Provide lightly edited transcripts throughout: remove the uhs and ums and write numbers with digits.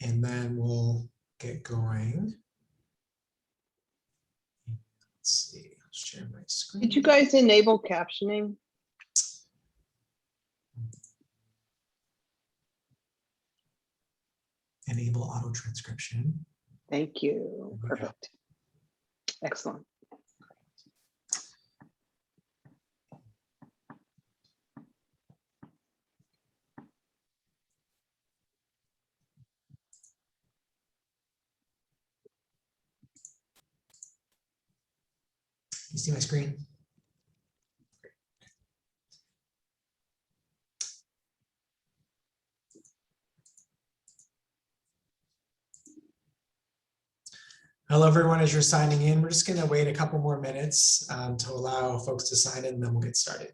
and then we'll get going. Let's see, I'll share my screen. Did you guys enable captioning? Enable auto transcription. Thank you. Perfect. Excellent. You see my screen? Hello, everyone. As you're signing in, we're just going to wait a couple more minutes to allow folks to sign in, and then we'll get started.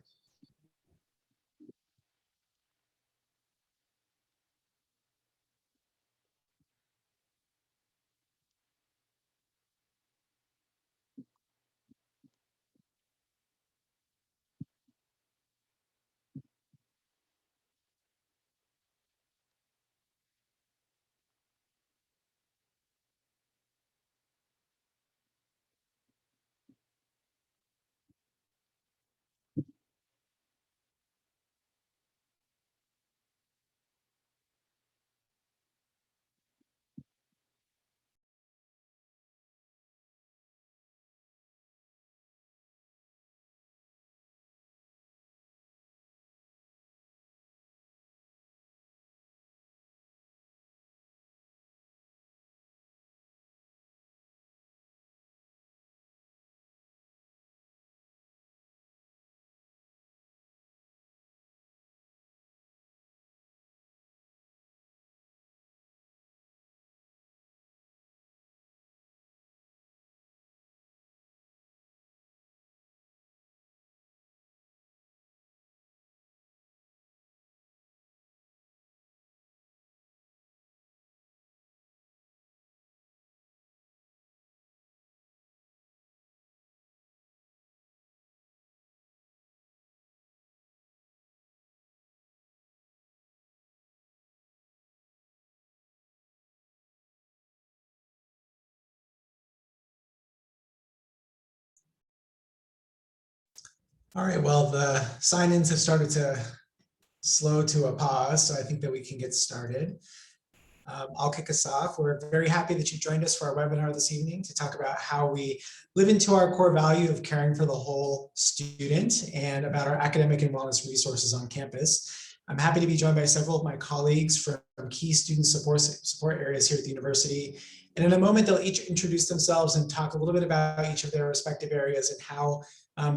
All right, well, the sign-ins have started to slow to a pause, so I think that we can get started. I'll kick us off. We're very happy that you joined us for our webinar this evening to talk about how we live into our core value of caring for the whole student and about our academic and wellness resources on campus. I'm happy to be joined by several of my colleagues from key student support areas here at the university. And in a moment, they'll each introduce themselves and talk a little bit about each of their respective areas and how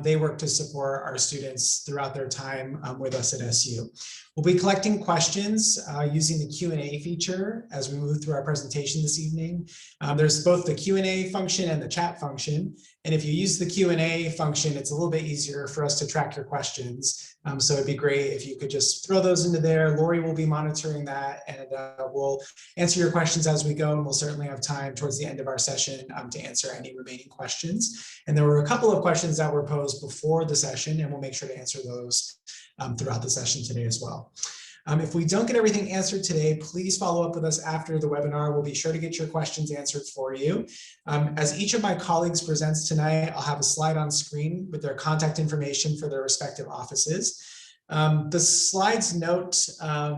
they work to support our students throughout their time with us at SU. We'll be collecting questions using the Q&A feature as we move through our presentation this evening. There's both the Q&A function and the chat function. And if you use the Q&A function, it's a little bit easier for us to track your questions. So it'd be great if you could just throw those into there. Lori will be monitoring that, and we'll answer your questions as we go. And we'll certainly have time towards the end of our session to answer any remaining questions. And there were a couple of questions that were posed before the session, and we'll make sure to answer those throughout the session today as well. If we don't get everything answered today, please follow up with us after the webinar. We'll be sure to get your questions answered for you. As each of my colleagues presents tonight, I'll have a slide on screen with their contact information for their respective offices. The slides note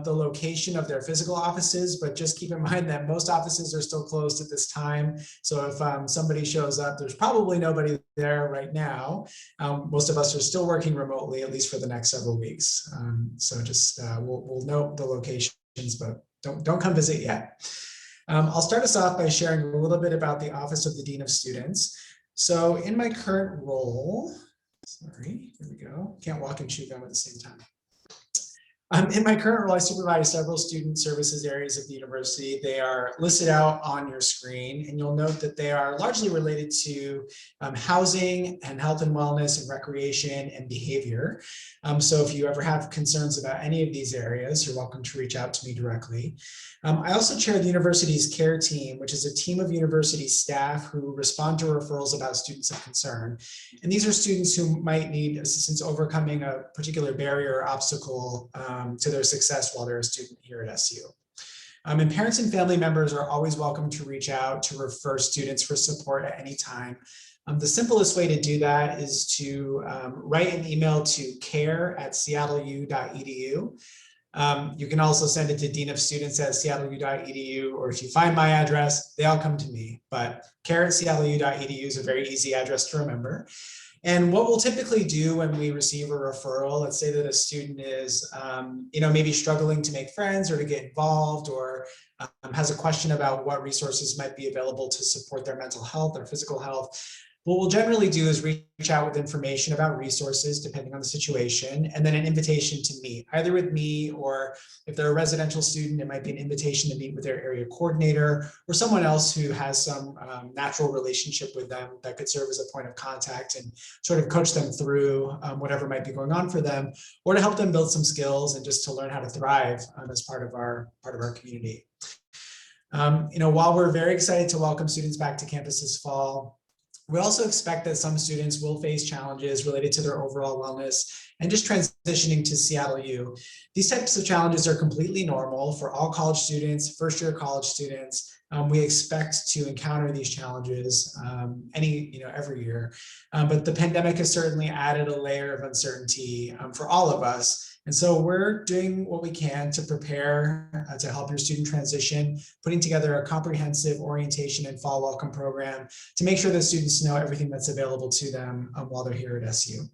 the location of their physical offices, but just keep in mind that most offices are still closed at this time. So if somebody shows up, there's probably nobody there right now. Most of us are still working remotely, at least for the next several weeks. So just we'll note the locations, but don't come visit yet. I'll start us off by sharing a little bit about the Office of the Dean of Students. So in my current role, sorry, here we go. Can't walk and chew gum at the same time. In my current role, I supervise several student services areas of the university. They are listed out on your screen, and you'll note that they are largely related to housing and health and wellness and recreation and behavior. So if you ever have concerns about any of these areas, you're welcome to reach out to me directly. I also chair the university's care team, which is a team of university staff who respond to referrals about students of concern. And these are students who might need assistance overcoming a particular barrier or obstacle to their success while they're a student here at SU. And parents and family members are always welcome to reach out to refer students for support at any time. The simplest way to do that is to write an email to care@seattleu.edu. You can also send it to Dean of Students at seattleu.edu, or if you find my address, they all come to me. But care@seattleu.edu is a very easy address to remember. And what we'll typically do when we receive a referral, let's say that a student is, maybe struggling to make friends or to get involved, or has a question about what resources might be available to support their mental health or physical health. What we'll generally do is reach out with information about resources, depending on the situation, and then an invitation to meet, either with me, or if they're a residential student, it might be an invitation to meet with their area coordinator or someone else who has some natural relationship with them that could serve as a point of contact and sort of coach them through whatever might be going on for them, or to help them build some skills and just to learn how to thrive as part of our community. While we're very excited to welcome students back to campus this fall, we also expect that some students will face challenges related to their overall wellness and just transitioning to Seattle U. These types of challenges are completely normal for all college students, first-year college students. We expect to encounter these challenges every year, but the pandemic has certainly added a layer of uncertainty for all of us. And so we're doing what we can to prepare to help your student transition, putting together a comprehensive orientation and fall welcome program to make sure that students know everything that's available to them while they're here at SU.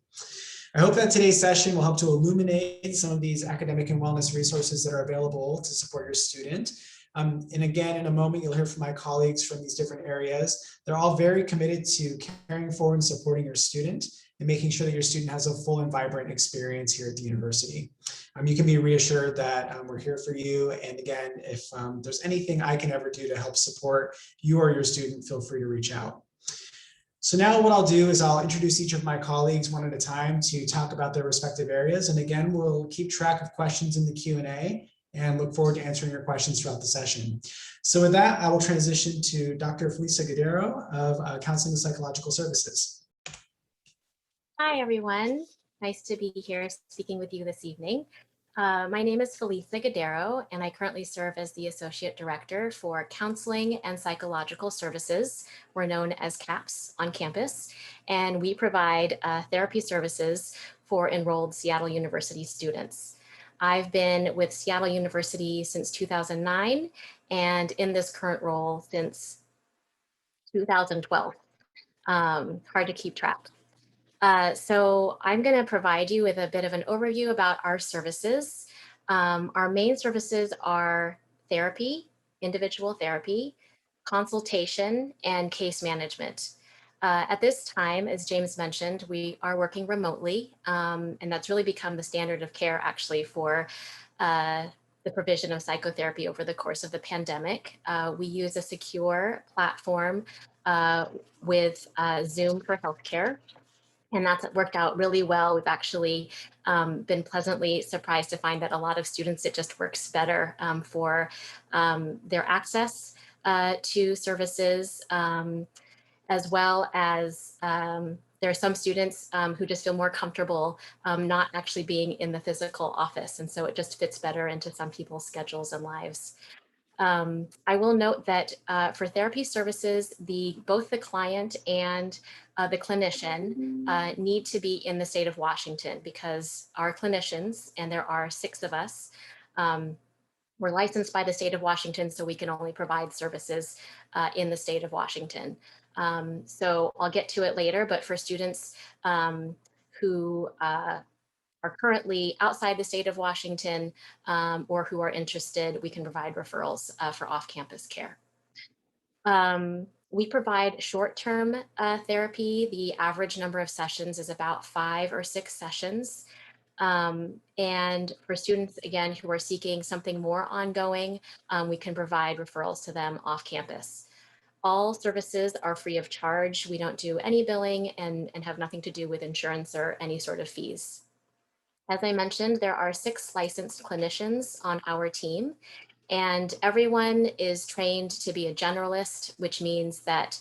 I hope that today's session will help to illuminate some of these academic and wellness resources that are available to support your student. And again, in a moment, you'll hear from my colleagues from these different areas. They're all very committed to caring for and supporting your student and making sure that your student has a full and vibrant experience here at the university. You can be reassured that we're here for you. And again, if there's anything I can ever do to help support you or your student, feel free to reach out. So now what I'll do is I'll introduce each of my colleagues one at a time to talk about their respective areas. And again, we'll keep track of questions in the Q&A and look forward to answering your questions throughout the session. So with that, I will transition to Dr. Felisa Gadero of Counseling and Psychological Services. Hi, everyone. Nice to be here speaking with you this evening. My name is Felisa Gadero, and I currently serve as the Associate Director for Counseling and Psychological Services. We're known as CAPS on campus, and we provide therapy services for enrolled Seattle University students. I've been with Seattle University since 2009, and in this current role since 2012. Hard to keep track. So I'm going to provide you with a bit of an overview about our services. Our main services are therapy, individual therapy, consultation, and case management. At this time, as James mentioned, we are working remotely, and that's really become the standard of care actually for the provision of psychotherapy over the course of the pandemic. We use a secure platform with Zoom for healthcare. And that's worked out really well. We've actually been pleasantly surprised to find that a lot of students, it just works better for their access to services, as well as there are some students who just feel more comfortable not actually being in the physical office. And so it just fits better into some people's schedules and lives. I will note that for therapy services, both the client and the clinician need to be in the state of Washington, because our clinicians, and there are 6 of us, we're licensed by the state of Washington, so we can only provide services in the state of Washington. So I'll get to it later, but for students who are currently outside the state of Washington or who are interested, we can provide referrals for off-campus care. We provide short-term therapy. The average number of sessions is about 5 or 6 sessions. And for students, again, who are seeking something more ongoing, we can provide referrals to them off campus. All services are free of charge. We don't do any billing and have nothing to do with insurance or any sort of fees. As I mentioned, there are 6 licensed clinicians on our team, and everyone is trained to be a generalist, which means that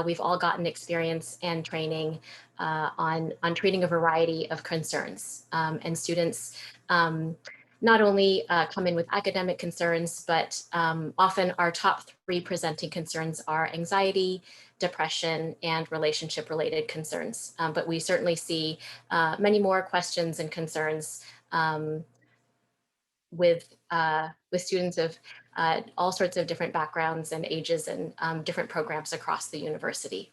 we've all gotten experience and training on treating a variety of concerns. And students not only come in with academic concerns, but often our top 3 presenting concerns are anxiety, depression, and relationship related concerns. But we certainly see many more questions and concerns with students of all sorts of different backgrounds and ages and different programs across the university.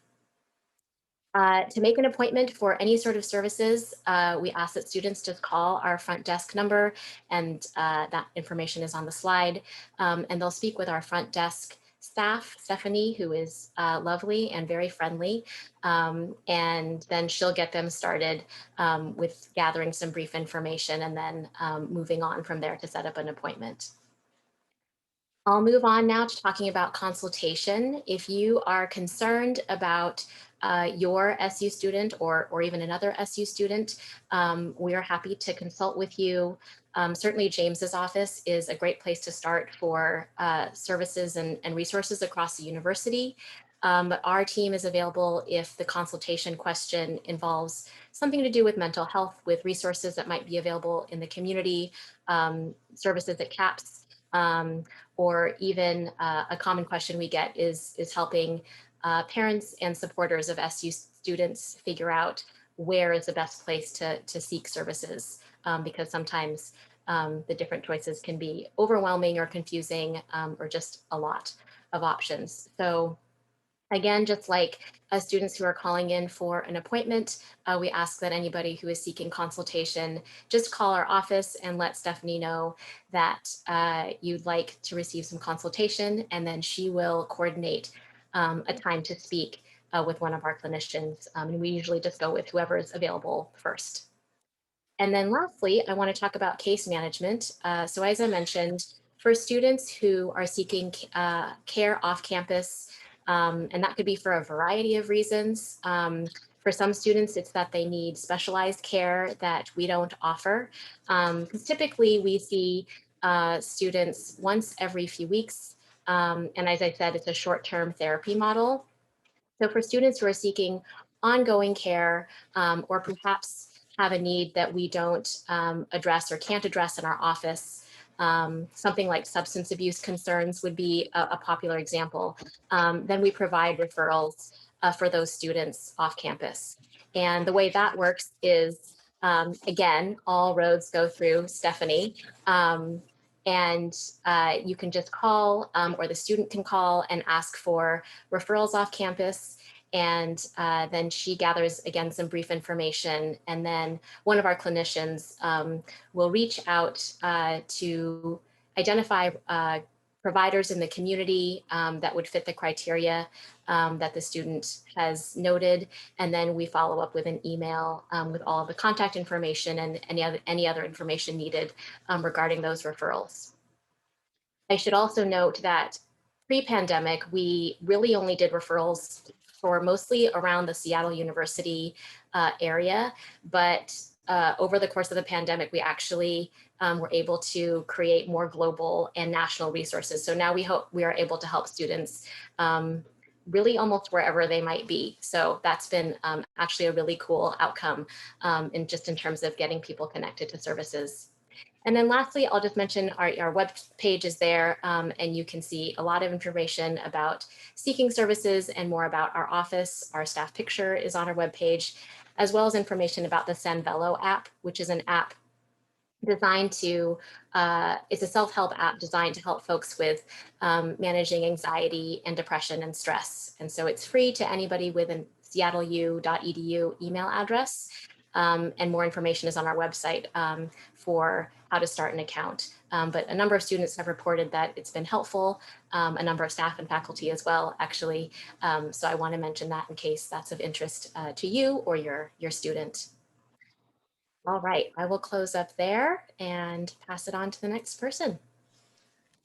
To make an appointment for any sort of services, we ask that students just call our front desk number, and that information is on the slide. And they'll speak with our front desk staff, Stephanie, who is lovely and very friendly. And then she'll get them started with gathering some brief information and then moving on from there to set up an appointment. I'll move on now to talking about consultation. If you are concerned about your SU student or even another SU student, we are happy to consult with you. Certainly James's office is a great place to start for services and resources across the university. But our team is available if the consultation question involves something to do with mental health, with resources that might be available in the community, services at CAPS, or even a common question we get is helping parents and supporters of SU students figure out where is the best place to seek services, because sometimes the different choices can be overwhelming or confusing, or just a lot of options. So again, just like students who are calling in for an appointment, we ask that anybody who is seeking consultation just call our office and let Stephanie know that you'd like to receive some consultation, and then she will coordinate a time to speak with one of our clinicians. And we usually just go with whoever is available first. And then lastly, I want to talk about case management. So as I mentioned, for students who are seeking care off campus, and that could be for a variety of reasons. For some students, it's that they need specialized care that we don't offer. Because typically we see students once every few weeks. And as I said, it's a short-term therapy model. So for students who are seeking ongoing care, or perhaps have a need that we don't address or can't address in our office, something like substance abuse concerns would be a popular example. Then we provide referrals for those students off campus. And the way that works is, again, all roads go through Stephanie. And you can just call, or the student can call and ask for referrals off campus. And then she gathers, again, some brief information. And then one of our clinicians will reach out to identify providers in the community that would fit the criteria that the student has noted. And then we follow up with an email with all of the contact information and any other information needed regarding those referrals. I should also note that pre-pandemic, we really only did referrals for mostly around the Seattle University area, but over the course of the pandemic, we actually were able to create more global and national resources. So now we are able to help students really almost wherever they might be. So that's been actually a really cool outcome in terms of getting people connected to services. And then lastly, I'll just mention our web page is there, and you can see a lot of information about seeking services and more about our office. Our staff picture is on our web page, as well as information about the Sanvelo app, which is an app designed to, it's a self-help app designed to help folks with managing anxiety and depression and stress. And so it's free to anybody with a seattleu.edu email address. And more information is on our website for how to start an account. But a number of students have reported that it's been helpful, a number of staff and faculty as well, actually. So I want to mention that in case that's of interest to you or your student. All right, I will close up there and pass it on to the next person.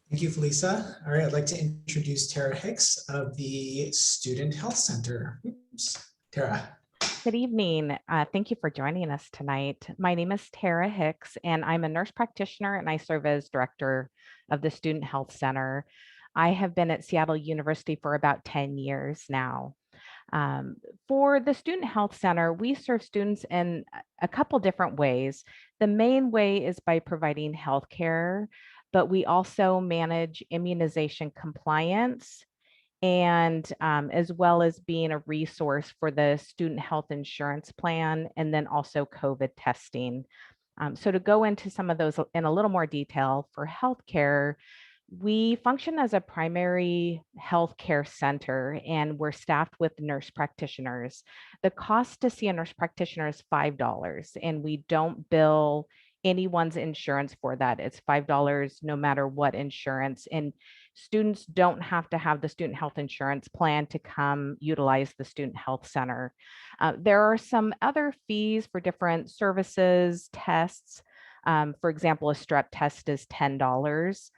Thank you, Felisa. All right, I'd like to introduce Tara Hicks of the Student Health Center. Oops. Tara. Good evening. Thank you for joining us tonight. My name is Tara Hicks, and I'm a nurse practitioner, and I serve as director of the Student Health Center. I have been at Seattle University for about 10 years now. For the Student Health Center, we serve students in a couple different ways. The main way is by providing healthcare, but we also manage immunization compliance and as well as being a resource for the student health insurance plan and then also COVID testing. So to go into some of those in a little more detail, for healthcare, we function as a primary healthcare center and we're staffed with nurse practitioners. The cost to see a nurse practitioner is $5 and we don't bill anyone's insurance for that. It's $5 no matter what insurance. And students don't have to have the student health insurance plan to come utilize the student health center. There are some other fees for different services, tests. For example, a strep test is $10.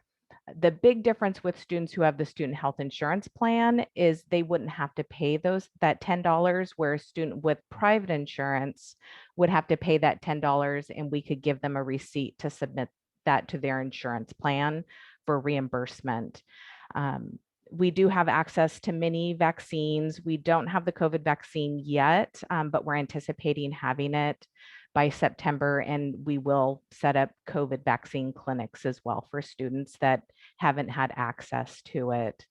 The big difference with students who have the student health insurance plan is they wouldn't have to pay that $10, where a student with private insurance would have to pay that $10 and we could give them a receipt to submit that to their insurance plan for reimbursement. We do have access to many vaccines. We don't have the COVID vaccine yet, but we're anticipating having it by September, and we will set up COVID vaccine clinics as well for students that haven't had access to it.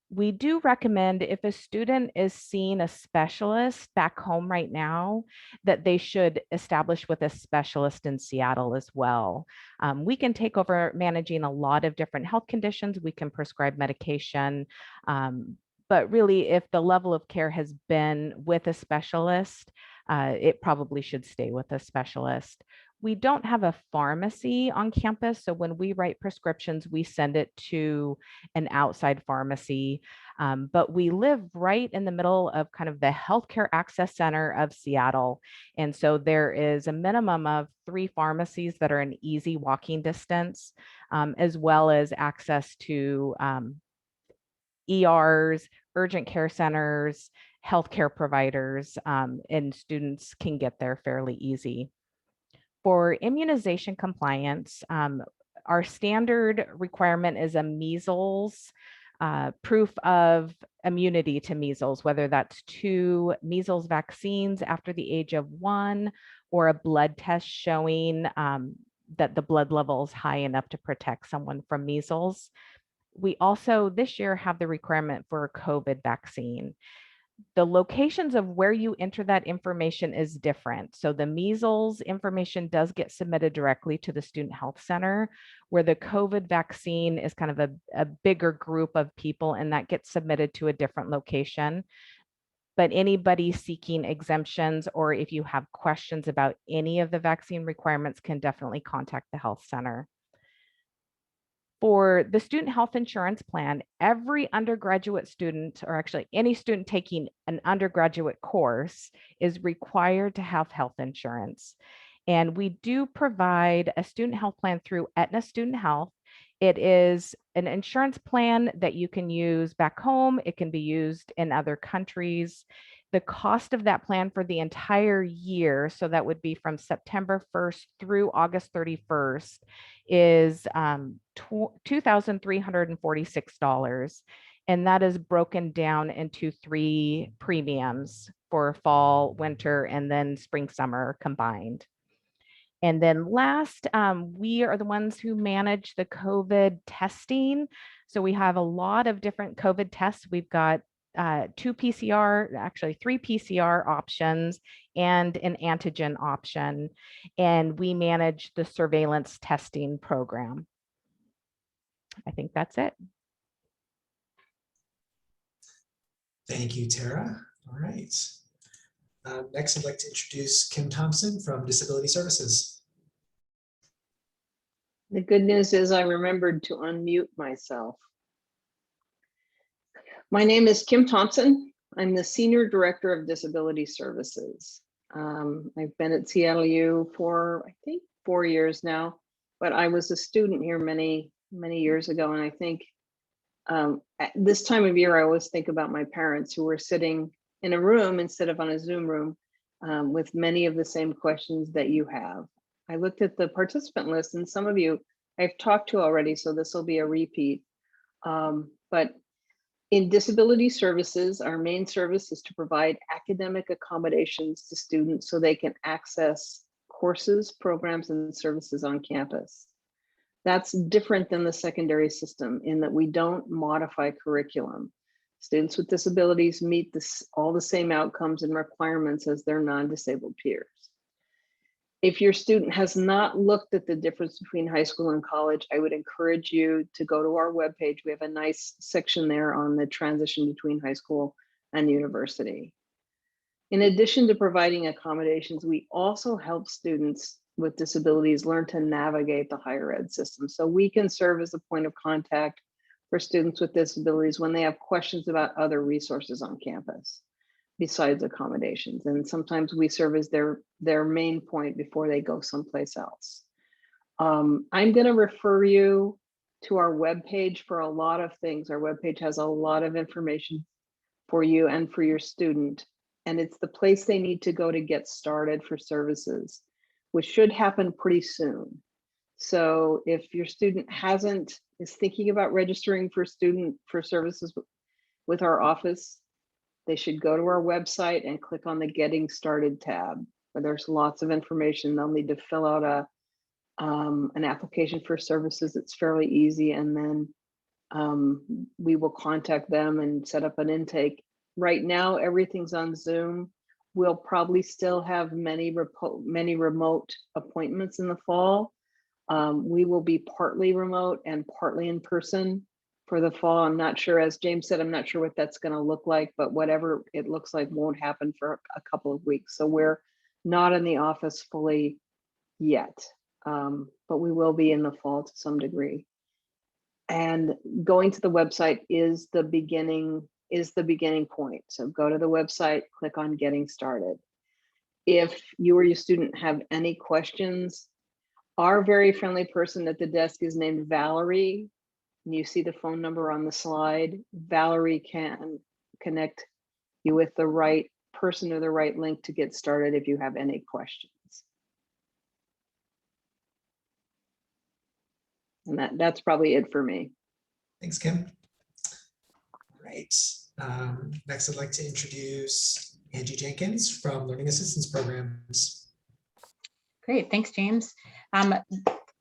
We do recommend if a student is seeing a specialist back home right now, that they should establish with a specialist in Seattle as well. We can take over managing a lot of different health conditions. We can prescribe medication, but really if the level of care has been with a specialist, it probably should stay with a specialist. We don't have a pharmacy on campus, so when we write prescriptions, we send it to an outside pharmacy, but we live right in the middle of kind of the healthcare access center of Seattle. And so there is a minimum of 3 pharmacies that are an easy walking distance, as well as access to ERs, urgent care centers, healthcare providers, and students can get there fairly easy. For immunization compliance, our standard requirement is a measles proof of immunity to measles, whether that's 2 measles vaccines after the age of 1 or a blood test showing that the blood level is high enough to protect someone from measles. We also this year have the requirement for a COVID vaccine. The locations of where you enter that information is different. So the measles information does get submitted directly to the student health center, where the COVID vaccine is kind of a bigger group of people and that gets submitted to a different location. But anybody seeking exemptions or if you have questions about any of the vaccine requirements can definitely contact the health center. For the student health insurance plan, every undergraduate student, or actually any student taking an undergraduate course, is required to have health insurance. And we do provide a student health plan through Aetna Student Health. It is an insurance plan that you can use back home. It can be used in other countries. The cost of that plan for the entire year, so that would be from September 1st through August 31st, is $2,346. And that is broken down into 3 premiums for fall, winter, and then spring, summer combined. And then last, we are the ones who manage the COVID testing. So we have a lot of different COVID tests. We've got 2 PCR, actually 3 PCR options and an antigen option. And we manage the surveillance testing program. I think that's it. Thank you, Tara. All right. Next, I'd like to introduce Kim Thompson from Disability Services. The good news is I remembered to unmute myself. My name is Kim Thompson. I'm the Senior Director of Disability Services. I've been at CLU for, I think, 4 years now, but I was a student here many years ago. And I think at this time of year, I always think about my parents who were sitting in a room instead of on a Zoom room with many of the same questions that you have. I looked at the participant list and some of you I've talked to already, so this will be a repeat. But in disability services, our main service is to provide academic accommodations to students so they can access courses, programs, and services on campus. That's different than the secondary system in that we don't modify curriculum. Students with disabilities meet all the same outcomes and requirements as their non-disabled peers. If your student has not looked at the difference between high school and college, I would encourage you to go to our webpage. We have a nice section there on the transition between high school and university. In addition to providing accommodations, we also help students with disabilities learn to navigate the higher ed system. So we can serve as a point of contact for students with disabilities when they have questions about other resources on campus besides accommodations. And sometimes we serve as their main point before they go someplace else. I'm going to refer you to our webpage for a lot of things. Our webpage has a lot of information for you and for your student. And it's the place they need to go to get started for services, which should happen pretty soon. So if your student is thinking about registering for services with our office, they should go to our website and click on the Getting Started tab, where there's lots of information. They'll need to fill out an application for services. It's fairly easy, and then we will contact them and set up an intake. Right now, everything's on Zoom. We'll probably still have many remote appointments in the fall. We will be partly remote and partly in person for the fall. I'm not sure, as James said, I'm not sure what that's going to look like, but whatever it looks like won't happen for a couple of weeks. So we're not in the office fully yet, but we will be in the fall to some degree. And going to the website is the beginning point. So go to the website, click on Getting Started. If you or your student have any questions, our very friendly person at the desk is named Valerie. And you see the phone number on the slide. Valerie can connect you with the right person or the right link to get started if you have any questions. And that's probably it for me. Thanks, Kim. All right. Next, I'd like to introduce Angie Jenkins from Learning Assistance Programs. Great, thanks, James.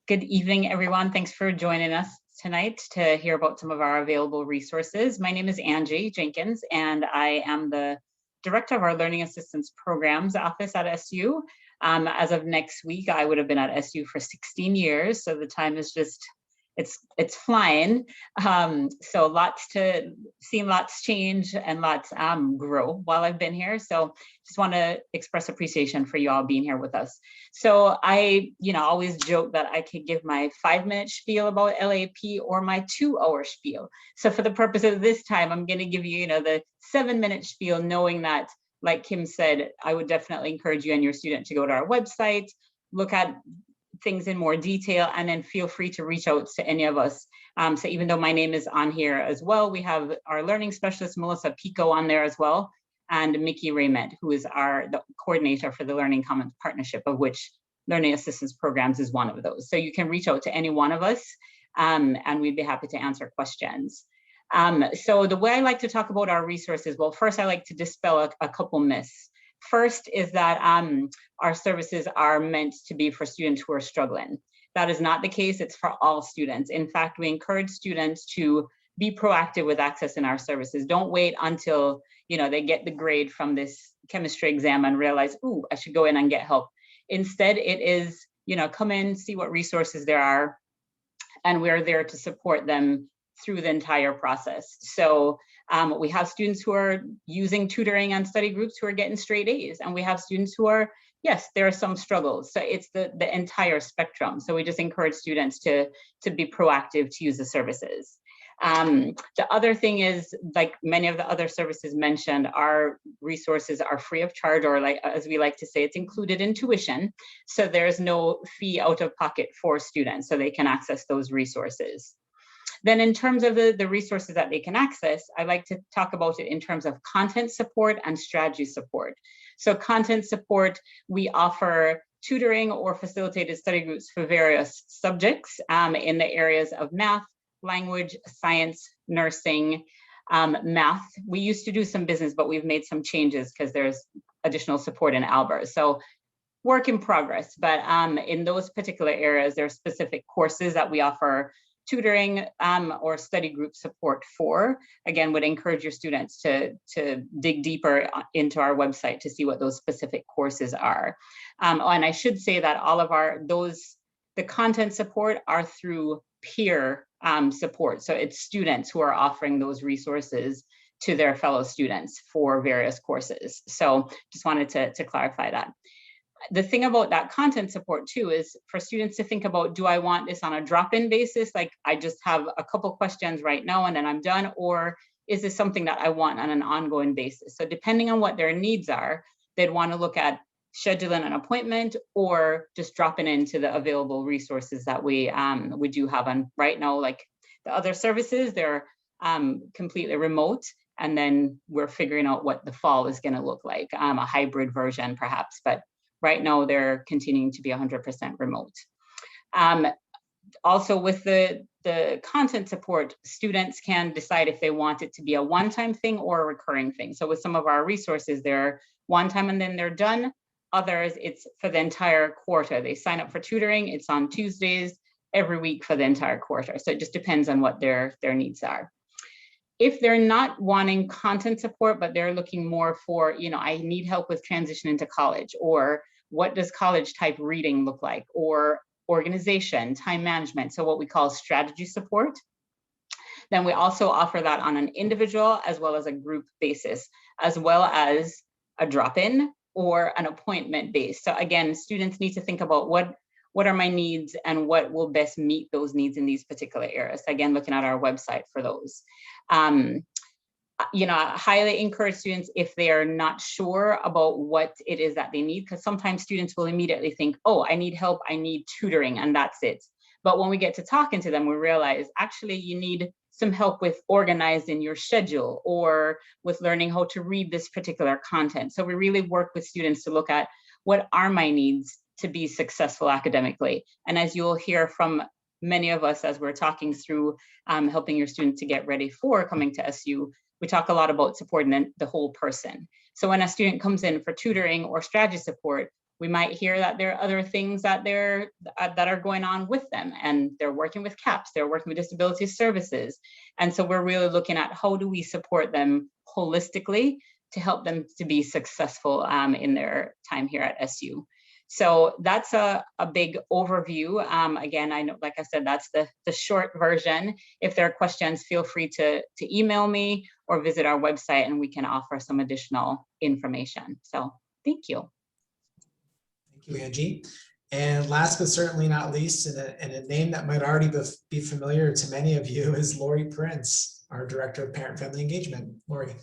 Good evening, everyone. Thanks for joining us tonight to hear about some of our available resources. My name is Angie Jenkins, and I am the director of our Learning Assistance Programs office at SU. As of next week, I would have been at SU for 16 years, so the time is just, it's flying. So seen lots change and lots grow while I've been here. So just want to express appreciation for you all being here with us. So I, always joke that I could give my 5-minute spiel about LAP or my 2-hour spiel. So for the purpose of this time, I'm going to give you, the 7-minute spiel, knowing that, like Kim said, I would definitely encourage you and your student to go to our website, look at things in more detail, and then feel free to reach out to any of us. So even though my name is on here as well, we have our learning specialist, Melissa Pico, on there as well, and Mickey Raymond, who is the coordinator for the Learning Commons Partnership, of which Learning Assistance Programs is one of those. So you can reach out to any one of us, and we'd be happy to answer questions. So the way I like to talk about our resources, well, first I like to dispel a couple myths. First is that our services are meant to be for students who are struggling. That is not the case. It's for all students. In fact, we encourage students to be proactive with accessing our services. Don't wait until they get the grade from this chemistry exam and realize, ooh, I should go in and get help. Instead, it is, come in, see what resources there are, and we're there to support them through the entire process. So we have students who are using tutoring and study groups who are getting straight A's, and we have students who are, yes, there are some struggles. So it's the entire spectrum. So we just encourage students to be proactive, to use the services. The other thing is, like many of the other services mentioned, our resources are free of charge, or like, as we like to say, it's included in tuition. So there's no fee out of pocket for students, so they can access those resources. Then in terms of the resources that they can access, I like to talk about it in terms of content support and strategy support. So content support, we offer tutoring or facilitated study groups for various subjects in the areas of math, language, science, nursing, math. We used to do some business, but we've made some changes because there's additional support in Albert. So work in progress, but in those particular areas, there are specific courses that we offer tutoring or study group support for. Again, would encourage your students to dig deeper into our website to see what those specific courses are. And I should say that all of the content support are through peer support. So it's students who are offering those resources to their fellow students for various courses. So just wanted to clarify that. The thing about that content support too is for students to think about, do I want this on a drop-in basis? Like I just have a couple questions right now and then I'm done, or is this something that I want on an ongoing basis? So depending on what their needs are, they'd want to look at scheduling an appointment or just dropping into the available resources that we do have on right now. Like the other services, they're completely remote, and then we're figuring out what the fall is going to look like, a hybrid version perhaps, but right now they're continuing to be 100% remote. Also with the content support, students can decide if they want it to be a one-time thing or a recurring thing. So with some of our resources, they're one time and then they're done. Others, it's for the entire quarter. They sign up for tutoring, it's on Tuesdays every week for the entire quarter. So it just depends on what their needs are. If they're not wanting content support, but they're looking more for, I need help with transition into college, or what does college type reading look like, or organization, time management, so what we call strategy support, then we also offer that on an individual as well as a group basis, as well as a drop-in or an appointment base. So again, students need to think about what are my needs and what will best meet those needs in these particular areas. Again, looking at our website for those. I highly encourage students, if they are not sure about what it is that they need, because sometimes students will immediately think, oh, I need help, I need tutoring, and that's it. But when we get to talking to them, we realize actually you need some help with organizing your schedule or with learning how to read this particular content. So we really work with students to look at what are my needs to be successful academically. And as you'll hear from many of us as we're talking through helping your students to get ready for coming to SU, we talk a lot about supporting the whole person. So when a student comes in for tutoring or strategy support, we might hear that there are other things that are going on with them, and they're working with CAPS, they're working with disability services. And so we're really looking at how do we support them holistically to help them to be successful in their time here at SU. So that's a big overview. Again, I know, like I said, that's the short version. If there are questions, feel free to email me or visit our website and we can offer some additional information. So thank you. Thank you, Angie. And last but certainly not least, and a name that might already be familiar to many of you, is Lori Prince, our Director of Parent Family Engagement. Lori.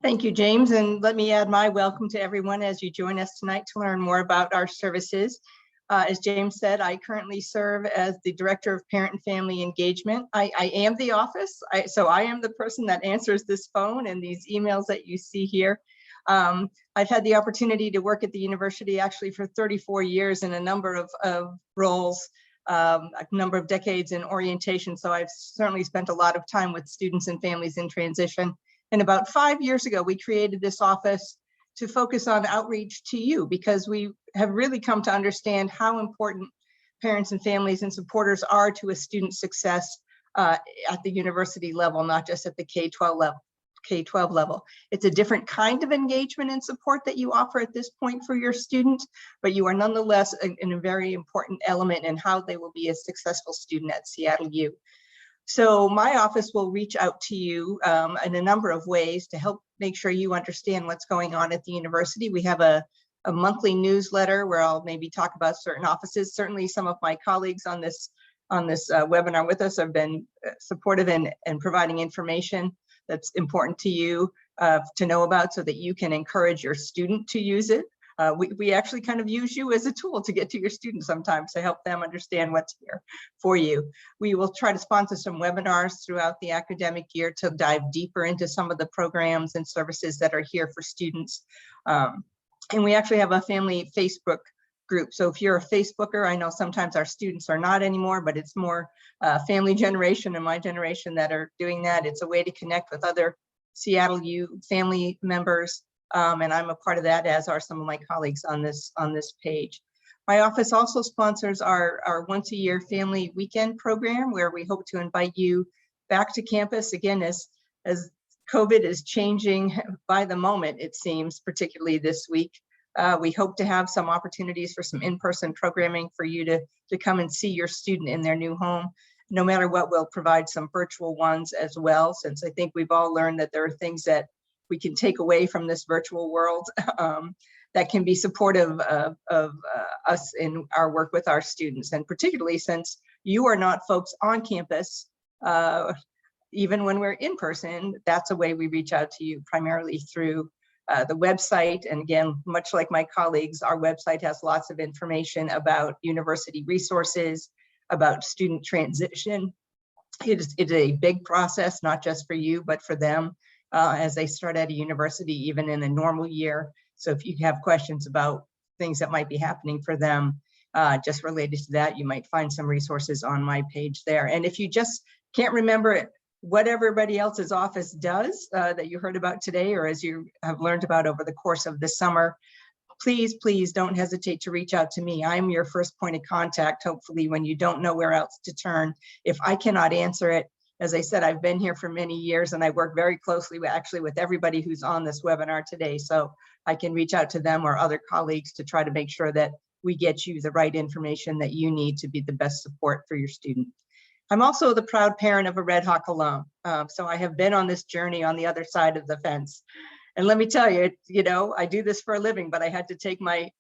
Thank you, James, and let me add my welcome to everyone as you join us tonight to learn more about our services. As James said, I currently serve as the Director of Parent and Family Engagement. I am the office, so I am the person that answers this phone and these emails that you see here. I've had the opportunity to work at the university actually for 34 years in a number of roles, a number of decades in orientation, so I've certainly spent a lot of time with students and families in transition. And about 5 years ago, we created this office to focus on outreach to you, because we have really come to understand how important parents and families and supporters are to a student's success at the university level, not just at the K-12 level. It's a different kind of engagement and support that you offer at this point for your student, but you are nonetheless a very important element in how they will be a successful student at Seattle U. So my office will reach out to you in a number of ways to help make sure you understand what's going on at the university. We have a monthly newsletter where I'll maybe talk about certain offices. Certainly some of my colleagues on this webinar with us have been supportive in providing information that's important to you to know about, so that you can encourage your student to use it. We actually kind of use you as a tool to get to your students sometimes to help them understand what's here for you. We will try to sponsor some webinars throughout the academic year to dive deeper into some of the programs and services that are here for students. And we actually have a family Facebook group. So if you're a Facebooker, I know sometimes our students are not anymore, but it's more family generation and my generation that are doing that. It's a way to connect with other Seattle U family members And I'm a part of that, as are some of my colleagues on this page. My office also sponsors our once-a-year family weekend program, where we hope to invite you back to campus again as COVID is changing by the moment, it seems, particularly this week. We hope to have some opportunities for some in-person programming for you to come and see your student in their new home. No matter what, we'll provide some virtual ones as well, since I think we've all learned that there are things that we can take away from this virtual world that can be supportive of us in our work with our students. And particularly since you are not folks on campus, even when we're in person, that's a way we reach out to you, primarily through the website. And again, much like my colleagues, our website has lots of information about university resources, about student transition. It's a big process, not just for you, but for them as they start at a university, even in a normal year. So if you have questions about things that might be happening for them, just related to that, you might find some resources on my page there. And if you just can't remember what everybody else's office does that you heard about today, or as you have learned about over the course of the summer, please don't hesitate to reach out to me. I'm your first point of contact, hopefully, when you don't know where else to turn. If I cannot answer it, as I said, I've been here for many years and I work very closely with everybody who's on this webinar today. So I can reach out to them or other colleagues to try to make sure that we get you the right information that you need to be the best support for your student. I'm also the proud parent of a Red Hawk alum. So I have been on this journey on the other side of the fence. And let me tell you, I do this for a living, but I had to take my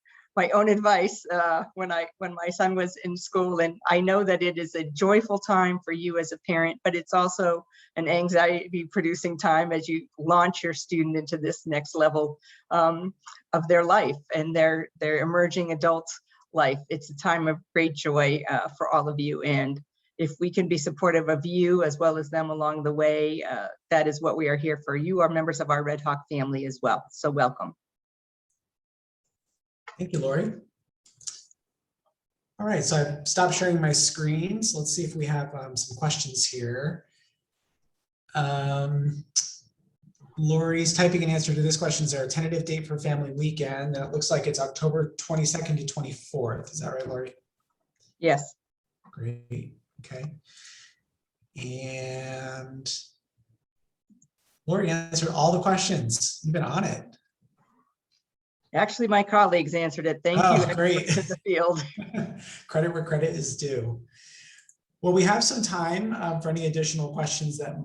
own advice when my son was in school. And I know that it is a joyful time for you as a parent, but it's also an anxiety producing time as you launch your student into this next level of their life and their emerging adult life. It's a time of great joy for all of you. And if we can be supportive of you as well as them along the way, that is what we are here for. You are members of our Red Hawk family as well. So welcome. Thank you, Lori. All right, so I've stopped sharing my screen. So let's see if we have some questions here. Lori's typing an answer to this question. Is there a tentative date for family weekend? It looks like it's October 22nd to 24th. Is that right, Lori? Yes. Great. Okay. And Lori answered all the questions. You've been on it. Actually, my colleagues answered it. Thank you. Great. To the field. Credit where credit is due. Well, we have some time for any additional questions that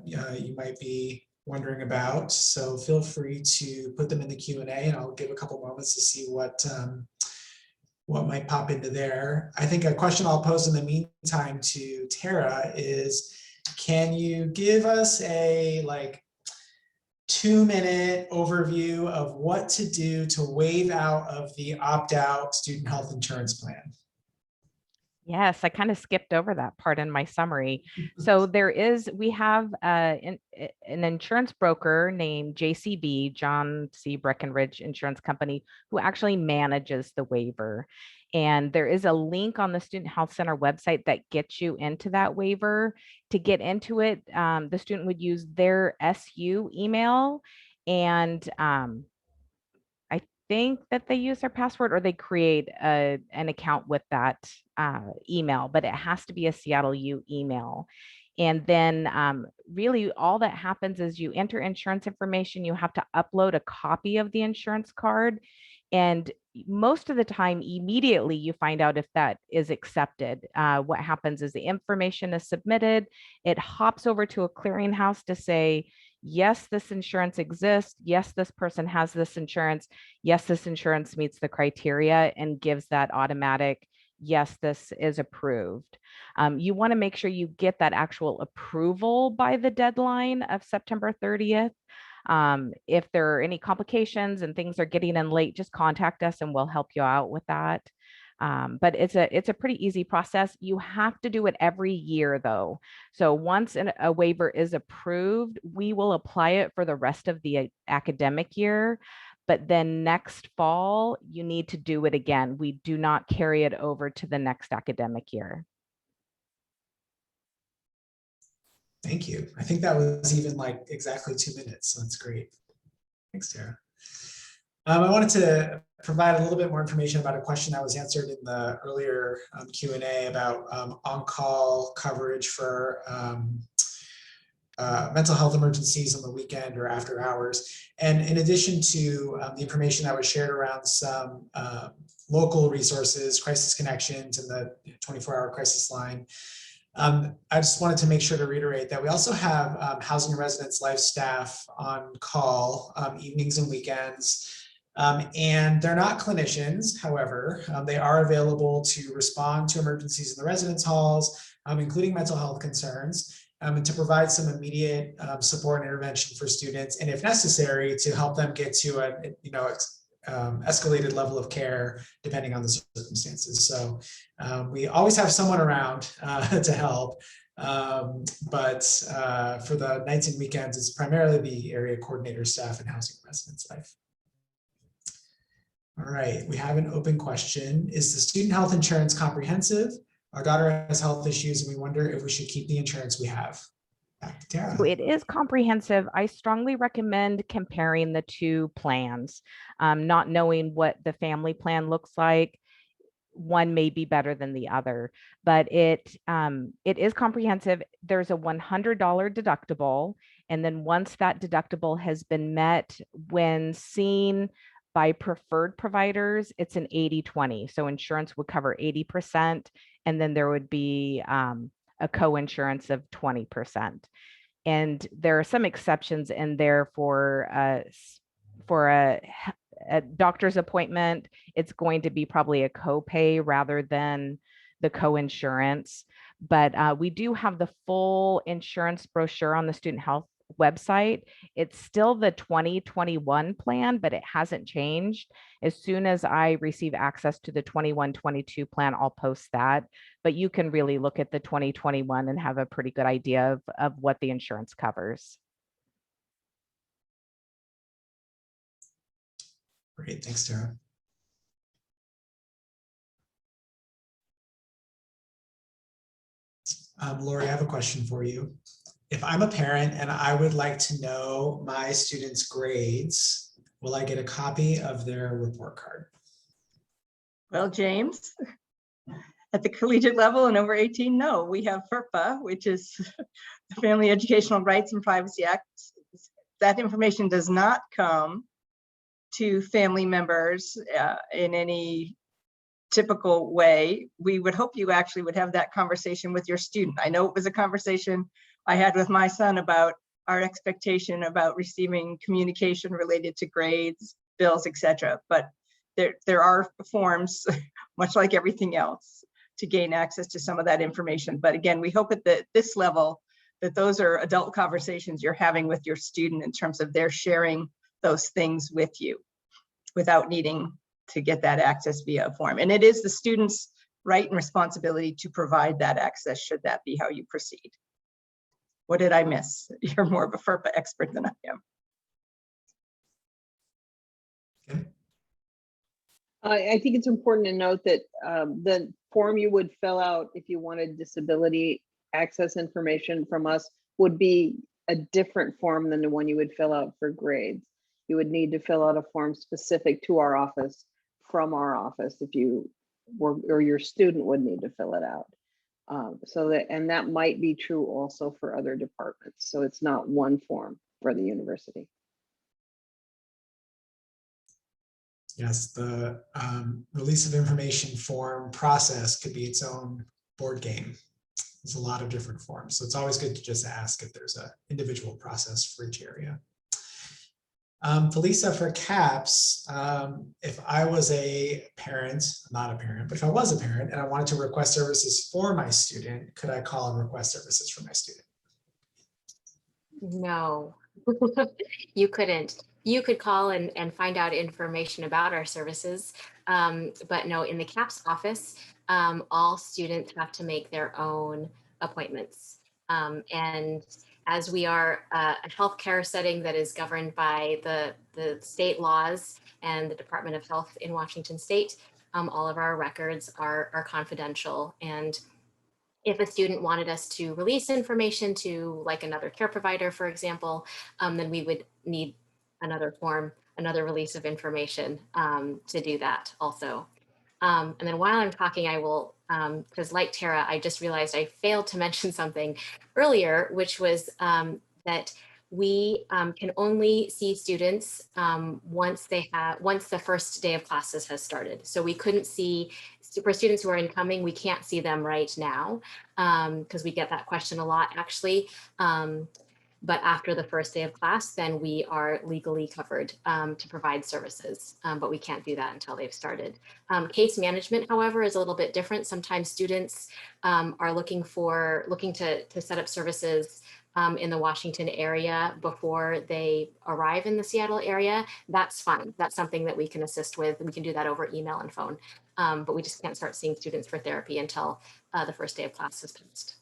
you might be wondering about. So feel free to put them in the Q&A, and I'll give a couple moments to see what might pop into there. I think a question I'll pose in the meantime to Tara is, can you give us a 2-minute overview of what to do to waive out of the opt-out student health insurance plan? Yes, I kind of skipped over that part in my summary. So we have an insurance broker named JCB, John C. Breckenridge Insurance Company, who actually manages the waiver. And there is a link on the Student Health Center website that gets you into that waiver. To get into it, the student would use their SU email, and I think that they use their password or they create an account with that email, but it has to be a Seattle U email. And then really all that happens is you enter insurance information, you have to upload a copy of the insurance card. And most of the time, immediately you find out if that is accepted. What happens is the information is submitted, it hops over to a clearinghouse to say, yes, this insurance exists. Yes, this person has this insurance. Yes, this insurance meets the criteria, and gives that automatic, yes, this is approved. You want to make sure you get that actual approval by the deadline of September 30th. If there are any complications and things are getting in late, just contact us and we'll help you out with that. But it's a pretty easy process. You have to do it every year though. So once a waiver is approved, we will apply it for the rest of the academic year. But then next fall, you need to do it again. We do not carry it over to the next academic year. Thank you. I think that was even exactly 2 minutes, so that's great. Thanks, Tara. I wanted to provide a little bit more information about a question that was answered in the earlier Q&A about on-call coverage for mental health emergencies on the weekend or after hours. And in addition to the information that was shared around some local resources, Crisis Connections and the 24-hour crisis line, I just wanted to make sure to reiterate that we also have Housing and Residence Life staff on call evenings and weekends. And they're not clinicians, however, they are available to respond to emergencies in the residence halls, including mental health concerns, and to provide some immediate support and intervention for students, and if necessary, to help them get to a escalated level of care depending on the circumstances. So we always have someone around to help, but for the nights and weekends, it's primarily the area coordinator staff and Housing and Residence Life. All right, we have an open question. Is the student health insurance comprehensive? Our daughter has health issues and we wonder if we should keep the insurance we have. Back to Tara. So it is comprehensive. I strongly recommend comparing the two plans, not knowing what the family plan looks like. One may be better than the other, but it is comprehensive. There's a $100 deductible. And then once that deductible has been met, when seen by preferred providers, it's an 80-20. So insurance would cover 80%, and then there would be a co-insurance of 20%. And there are some exceptions in there for a doctor's appointment. It's going to be probably a copay rather than the co-insurance. But we do have the full insurance brochure on the Student Health website. It's still the 2021 plan, but it hasn't changed. As soon as I receive access to the 21-22 plan, I'll post that. But you can really look at the 2021 and have a pretty good idea of what the insurance covers. Great, thanks, Tara. Lori, I have a question for you. If I'm a parent and I would like to know my students' grades, will I get a copy of their report card? Well, James, at the collegiate level and over 18, no, we have FERPA, which is the Family Educational Rights and Privacy Act. That information does not come to family members in any typical way. We would hope you actually would have that conversation with your student. I know it was a conversation I had with my son about our expectation about receiving communication related to grades, bills, etc. But there are forms, much like everything else, to gain access to some of that information. But again, we hope at this level that those are adult conversations you're having with your student in terms of their sharing those things with you without needing to get that access via a form. And it is the student's right and responsibility to provide that access should that be how you proceed. What did I miss? You're more of a FERPA expert than I am. Okay. I think it's important to note that the form you would fill out if you wanted disability access information from us would be a different form than the one you would fill out for grades. You would need to fill out a form specific to our office from our office if you were, or your student would need to fill it out. And that might be true also for other departments. So it's not one form for the university. Yes, the release of information form process could be its own board game. There's a lot of different forms. So it's always good to just ask if there's an individual process for each area. Felisa, for CAPS, if I was a parent, not a parent, but if I was a parent and I wanted to request services for my student, could I call and request services for my student? No, you couldn't. You could call and find out information about our services, but no, in the CAPS office, all students have to make their own appointments. And as we are a healthcare setting that is governed by the state laws and the Department of Health in Washington State, all of our records are confidential. And if a student wanted us to release information to like another care provider, for example, then we would need another form, another release of information to do that also. And then while I'm talking, I will, because like Tara, I just realized I failed to mention something earlier, which was that we can only see students once the first day of classes has started. So we couldn't see, for students who are incoming, we can't see them right now because we get that question a lot actually. But after the first day of class, then we are legally covered to provide services, but we can't do that until they've started. Case management, however, is a little bit different. Sometimes students are looking to set up services in the Washington area before they arrive in the Seattle area. That's fine. That's something that we can assist with. We can do that over email and phone, but we just can't start seeing students for therapy until the first day of class is passed.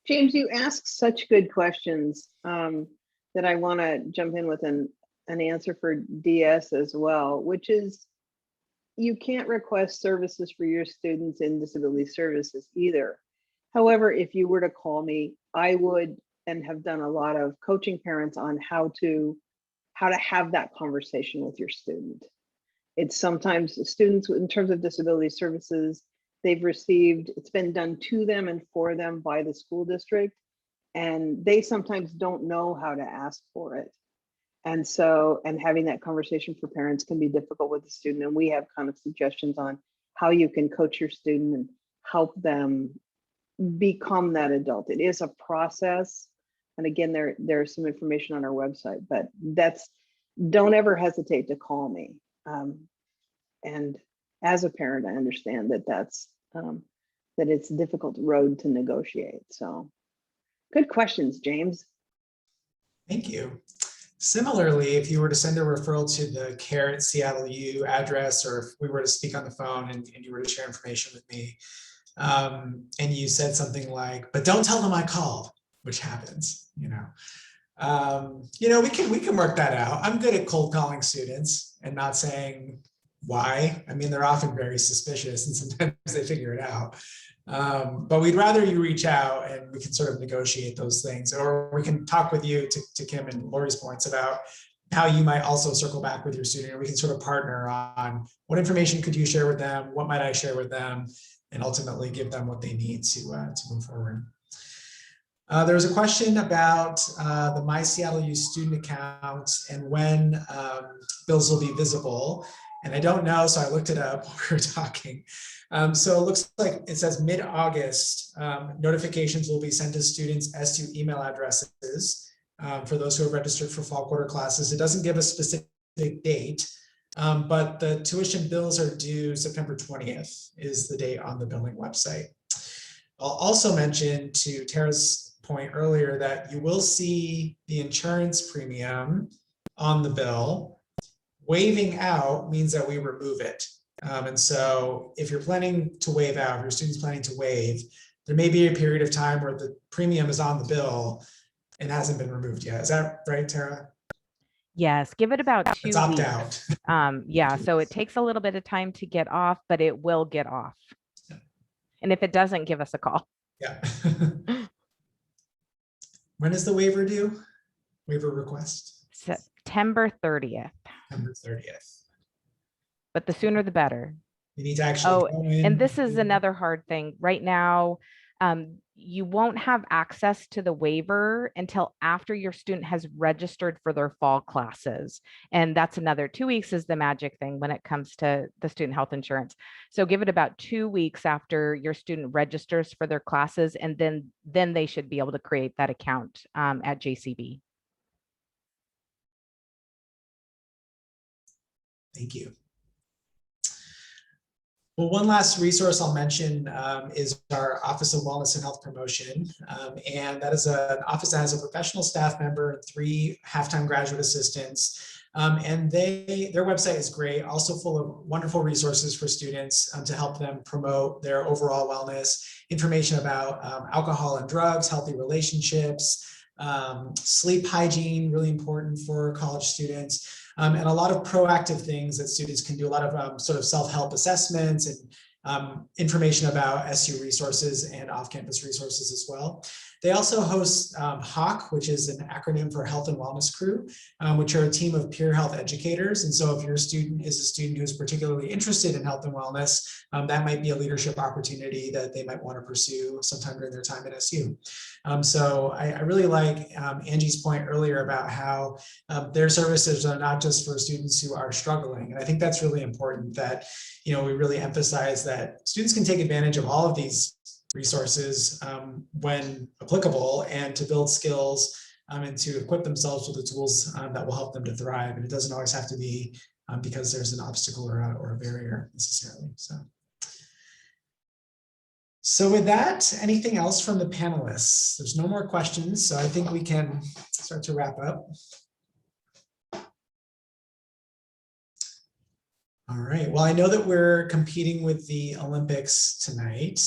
James, you ask such good questions that I want to jump in with an answer for DS as well, which is you can't request services for your students in disability services either. However, if you were to call me, I would and have done a lot of coaching parents on how to have that conversation with your student. It's sometimes students in terms of disability services, they've received, it's been done to them and for them by the school district, and they sometimes don't know how to ask for it. And so, and having that conversation for parents can be difficult with the student. And we have kind of suggestions on how you can coach your student and help them become that adult. It is a process. And again, there's some information on our website, but don't ever hesitate to call me. And as a parent, I understand that it's a difficult road to negotiate. So good questions, James. Thank you. Similarly, if you were to send a referral to the care at Seattle U address, or if we were to speak on the phone and you were to share information with me, and you said something like, but don't tell them I called, which happens, we can work that out. I'm good at cold calling students and not saying why. I mean, they're often very suspicious and sometimes they figure it out. But we'd rather you reach out and we can sort of negotiate those things, or we can talk with you to Kim and Lori's points about how you might also circle back with your student, or we can sort of partner on what information could you share with them, what might I share with them, and ultimately give them what they need to move forward. There was a question about the My Seattle U student account and when bills will be visible. And I don't know, so I looked it up while we were talking. So it looks like it says mid-August, notifications will be sent to students as to email addresses for those who have registered for fall quarter classes. It doesn't give a specific date, but the tuition bills are due September 20th is the date on the billing website. I'll also mention, to Tara's point earlier, that you will see the insurance premium on the bill. Waiving out means that we remove it. And so if you're planning to waive out, if your student's planning to waive, there may be a period of time where the premium is on the bill and hasn't been removed yet. Is that right, Tara? Yes, give it about 2 It's opt weeks. out. Yeah, so it takes a little bit of time to get off, but it will get off. Yeah. And if it doesn't, give us a call. Yeah. When is the waiver due? Waiver request? September 30th, September 30th. but the sooner the better. You need to actually go in. And this is another hard thing. Right now, you won't have access to the waiver until after your student has registered for their fall classes. And that's another 2 weeks is the magic thing when it comes to the student health insurance. So give it about 2 weeks after your student registers for their classes, and then they should be able to create that account at JCB. Thank you. Well, one last resource I'll mention is our Office of Wellness and Health Promotion. And that is an office that has a professional staff member and 3 half-time graduate assistants. And their website is great, also full of wonderful resources for students to help them promote their overall wellness, information about alcohol and drugs, healthy relationships, sleep hygiene, really important for college students. And a lot of proactive things that students can do, a lot of sort of self-help assessments and information about SU resources and off-campus resources as well. They also host HAWK, which is an acronym for Health and Wellness Crew, which are a team of peer health educators. And so if your student is a student who's particularly interested in health and wellness, that might be a leadership opportunity that they might want to pursue sometime during their time at SU. So I really like Angie's point earlier about how their services are not just for students who are struggling. And I think that's really important that, we really emphasize that students can take advantage of all of these resources when applicable, and to build skills and to equip themselves with the tools that will help them to thrive. And it doesn't always have to be because there's an obstacle or a barrier necessarily. So with that, anything else from the panelists? There's no more questions, so I think we can start to wrap up. All right, well, I know that we're competing with the Olympics tonight,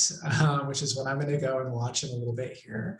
which is what I'm going to go and watch in a little bit here.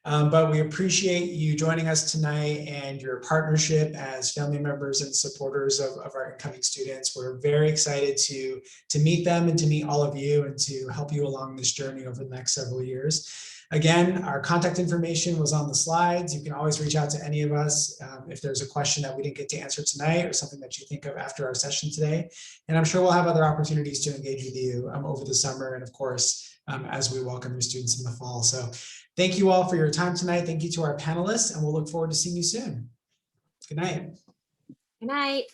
But we appreciate you joining us tonight and your partnership as family members and supporters of our incoming students. We're very excited to meet them and to meet all of you and to help you along this journey over the next several years. Again, our contact information was on the slides. You can always reach out to any of us if there's a question that we didn't get to answer tonight or something that you think of after our session today. And I'm sure we'll have other opportunities to engage with you over the summer and of course, as we welcome your students in the fall. So thank you all for your time tonight. Thank you to our panelists, and we'll look forward to seeing you soon. Good night. Good night.